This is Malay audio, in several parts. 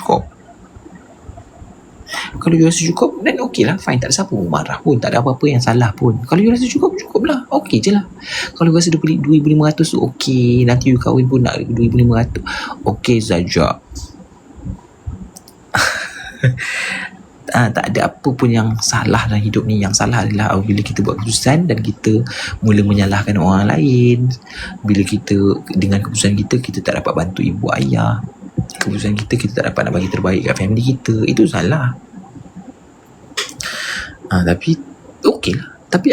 cukup. Kalau you rasa cukup, then okay lah, fine. Tak ada siapa pun marah pun, tak ada apa-apa yang salah pun. Kalau you rasa cukup, cukup lah, okay je lah. Kalau you rasa 2,500 tu okay, nanti you kahwin pun nak 2,500, okay saja. Tak ada apa pun yang salah dalam hidup ni. Yang salah adalah bila kita buat keputusan dan kita mula menyalahkan orang lain. Bila kita dengan keputusan kita tak dapat bantu ibu ayah, keputusan kita tak dapat nak bagi terbaik kat family kita, itu salah. Tapi okey lah. Tapi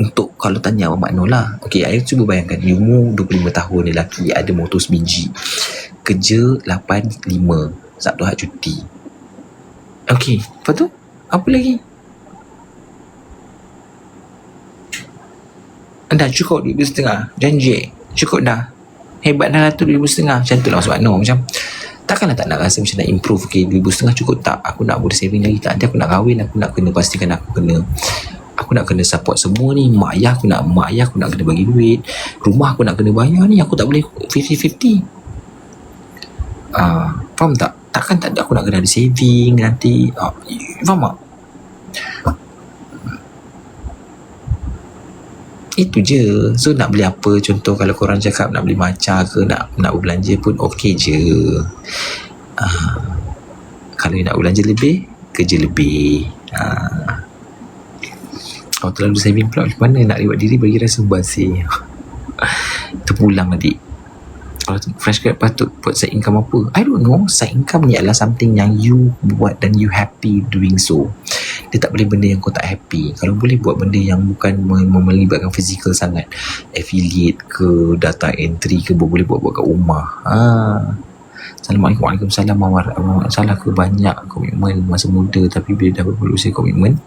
untuk kalau tanya Abang Makno lah, okey, saya cuba bayangkan you umur 25 tahun, lelaki, ada motor sebiji, kerja 8-5, Sabtu Ahad cuti. Okey, lepas tu apa lagi? Dah cukup 2,500, janji cukup dah, hebat dah lah tu 2,500. Macam tu lah Abang Makno. Macam takkanlah tak nak rasa macam nak improve. Okay, 2,500 cukup tak? Aku nak boleh saving lagi tak? Nanti aku nak kahwin, aku nak kena pastikan aku nak kena support semua ni. Mak ayah aku nak kena bagi duit, rumah aku nak kena bayar ni. Aku tak boleh 50-50. Faham tak? Takkan tak ada, aku nak kena ada saving nanti. Faham tak? Itu je. So nak beli apa, contoh kalau korang cakap nak beli matcha ke, nak berbelanja pun okey je. Kalau nak belanja lebih, kerja lebih. Kalau terlalu saving pula, macam mana nak reward diri bagi rasa bersih. Terpulang adik. Kalau fresh grad patut buat side income apa? I don't know. Side income ni adalah something yang you buat dan you happy doing so. Dia tak boleh benda yang kau tak happy. Kalau boleh buat benda yang bukan melibatkan fizikal sangat, affiliate ke, data entry ke, boleh buat kat rumah. Assalamualaikum. Waalaikumsalam. Salah ke banyak komitmen masa muda, tapi bila dah berusia komitmen